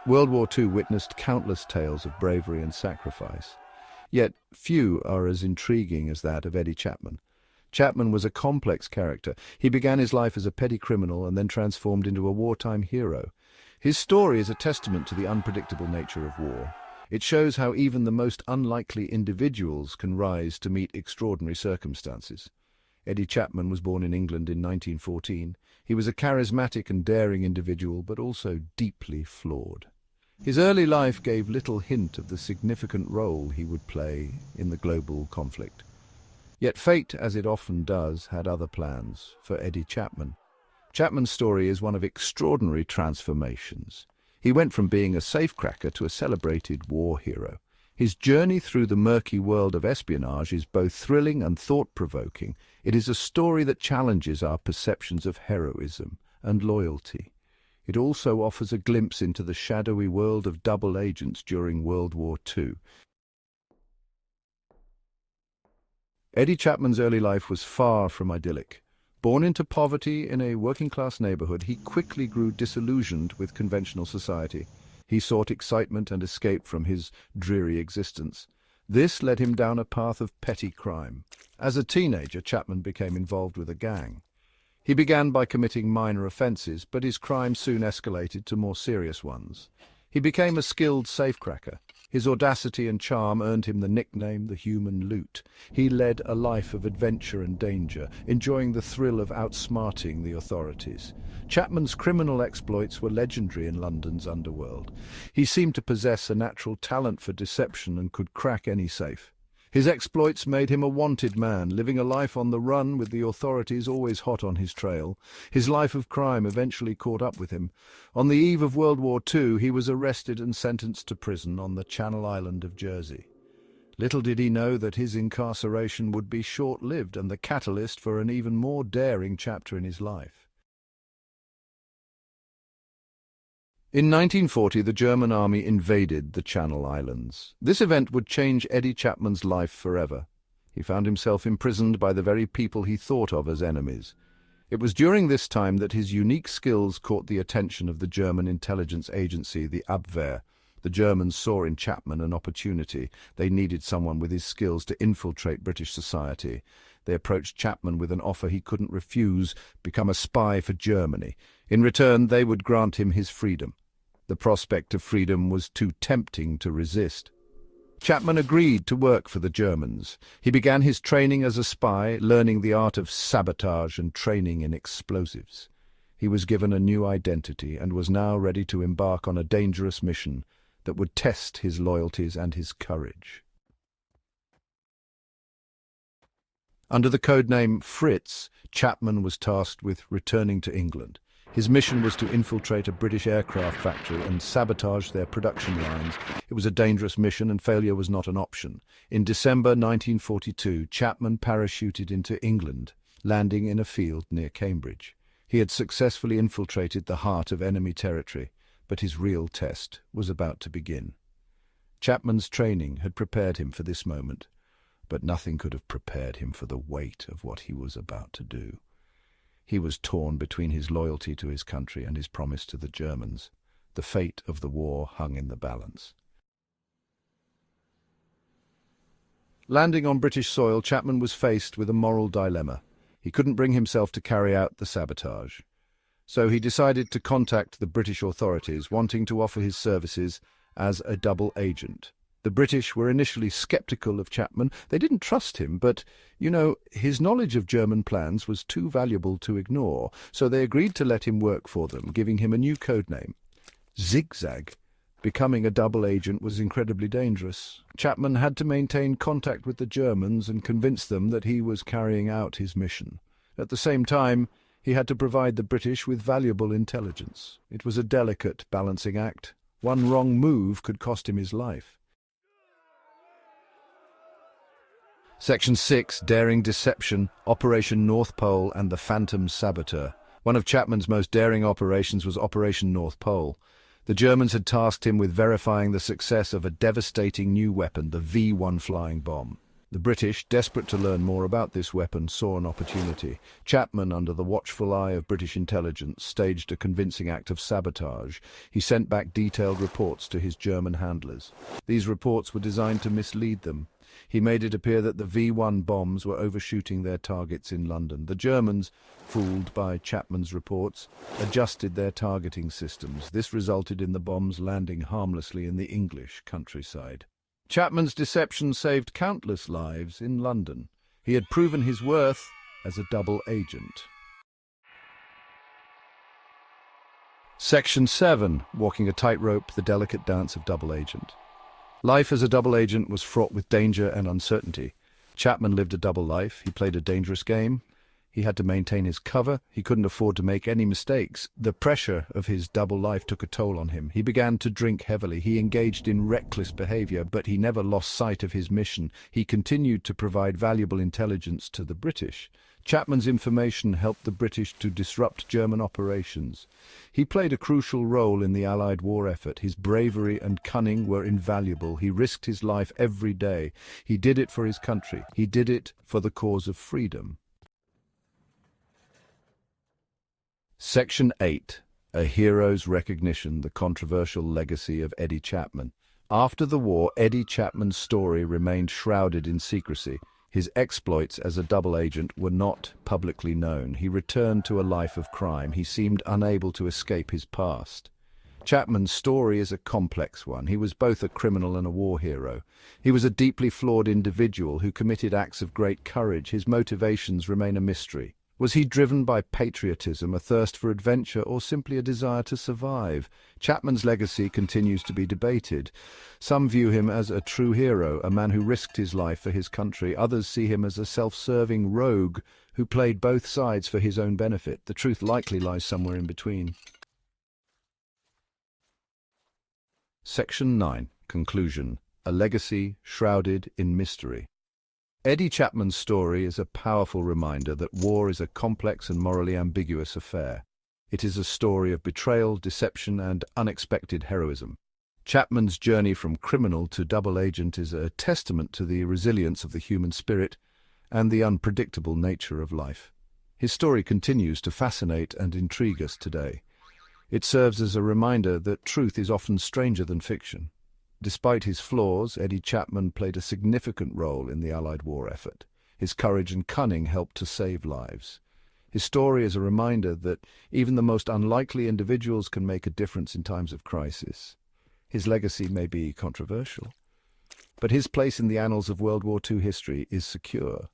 World War II witnessed countless tales of bravery and sacrifice. Yet few are as intriguing as that of Eddie Chapman. Chapman was a complex character. He began his life as a petty criminal and then transformed into a wartime hero. His story is a testament to the unpredictable nature of war. It shows how even the most unlikely individuals can rise to meet extraordinary circumstances. Eddie Chapman was born in England in 1914. He was a charismatic and daring individual, but also deeply flawed. His early life gave little hint of the significant role he would play in the global conflict. Yet fate, as it often does, had other plans for Eddie Chapman. Chapman's story is one of extraordinary transformations. He went from being a safecracker to a celebrated war hero. His journey through the murky world of espionage is both thrilling and thought-provoking. It is a story that challenges our perceptions of heroism and loyalty. It also offers a glimpse into the shadowy world of double agents during World War II. Eddie Chapman's early life was far from idyllic. Born into poverty in a working-class neighborhood, he quickly grew disillusioned with conventional society. He sought excitement and escape from his dreary existence. This led him down a path of petty crime. As a teenager, Chapman became involved with a gang. He began by committing minor offenses, but his crimes soon escalated to more serious ones. He became a skilled safecracker. His audacity and charm earned him the nickname the Human Loot. He led a life of adventure and danger, enjoying the thrill of outsmarting the authorities. Chapman's criminal exploits were legendary in London's underworld. He seemed to possess a natural talent for deception and could crack any safe. His exploits made him a wanted man, living a life on the run with the authorities always hot on his trail. His life of crime eventually caught up with him. On the eve of World War II, he was arrested and sentenced to prison on the Channel Island of Jersey. Little did he know that his incarceration would be short-lived and the catalyst for an even more daring chapter in his life. In 1940, the German army invaded the Channel Islands. This event would change Eddie Chapman's life forever. He found himself imprisoned by the very people he thought of as enemies. It was during this time that his unique skills caught the attention of the German intelligence agency, the Abwehr. The Germans saw in Chapman an opportunity. They needed someone with his skills to infiltrate British society. They approached Chapman with an offer he couldn't refuse: become a spy for Germany. In return, they would grant him his freedom. The prospect of freedom was too tempting to resist. Chapman agreed to work for the Germans. He began his training as a spy, learning the art of sabotage and training in explosives. He was given a new identity and was now ready to embark on a dangerous mission that would test his loyalties and his courage. Under the codename Fritz, Chapman was tasked with returning to England. His mission was to infiltrate a British aircraft factory and sabotage their production lines. It was a dangerous mission, and failure was not an option. In December 1942, Chapman parachuted into England, landing in a field near Cambridge. He had successfully infiltrated the heart of enemy territory, but his real test was about to begin. Chapman's training had prepared him for this moment, but nothing could have prepared him for the weight of what he was about to do. He was torn between his loyalty to his country and his promise to the Germans. The fate of the war hung in the balance. Landing on British soil, Chapman was faced with a moral dilemma. He couldn't bring himself to carry out the sabotage. So he decided to contact the British authorities, wanting to offer his services as a double agent. The British were initially skeptical of Chapman. They didn't trust him, but, his knowledge of German plans was too valuable to ignore, so they agreed to let him work for them, giving him a new codename, Zigzag. Becoming a double agent was incredibly dangerous. Chapman had to maintain contact with the Germans and convince them that he was carrying out his mission. At the same time, he had to provide the British with valuable intelligence. It was a delicate balancing act. One wrong move could cost him his life. Section 6, Daring Deception, Operation North Pole and the Phantom Saboteur. One of Chapman's most daring operations was Operation North Pole. The Germans had tasked him with verifying the success of a devastating new weapon, the V-1 flying bomb. The British, desperate to learn more about this weapon, saw an opportunity. Chapman, under the watchful eye of British intelligence, staged a convincing act of sabotage. He sent back detailed reports to his German handlers. These reports were designed to mislead them. He made it appear that the V-1 bombs were overshooting their targets in London. The Germans, fooled by Chapman's reports, adjusted their targeting systems. This resulted in the bombs landing harmlessly in the English countryside. Chapman's deception saved countless lives in London. He had proven his worth as a double agent. Section 7. Walking a tightrope, the delicate dance of double agent. Life as a double agent was fraught with danger and uncertainty. Chapman lived a double life. He played a dangerous game. He had to maintain his cover. He couldn't afford to make any mistakes. The pressure of his double life took a toll on him. He began to drink heavily. He engaged in reckless behavior, but he never lost sight of his mission. He continued to provide valuable intelligence to the British. Chapman's information helped the British to disrupt German operations. He played a crucial role in the Allied war effort. His bravery and cunning were invaluable. He risked his life every day. He did it for his country. He did it for the cause of freedom. Section 8. A Hero's Recognition, the Controversial Legacy of Eddie Chapman. After the war, Eddie Chapman's story remained shrouded in secrecy. His exploits as a double agent were not publicly known. He returned to a life of crime. He seemed unable to escape his past. Chapman's story is a complex one. He was both a criminal and a war hero. He was a deeply flawed individual who committed acts of great courage. His motivations remain a mystery. Was he driven by patriotism, a thirst for adventure, or simply a desire to survive? Chapman's legacy continues to be debated. Some view him as a true hero, a man who risked his life for his country. Others see him as a self-serving rogue who played both sides for his own benefit. The truth likely lies somewhere in between. Section 9. Conclusion. A legacy shrouded in mystery. Eddie Chapman's story is a powerful reminder that war is a complex and morally ambiguous affair. It is a story of betrayal, deception, and unexpected heroism. Chapman's journey from criminal to double agent is a testament to the resilience of the human spirit and the unpredictable nature of life. His story continues to fascinate and intrigue us today. It serves as a reminder that truth is often stranger than fiction. Despite his flaws, Eddie Chapman played a significant role in the Allied war effort. His courage and cunning helped to save lives. His story is a reminder that even the most unlikely individuals can make a difference in times of crisis. His legacy may be controversial, but his place in the annals of World War II history is secure.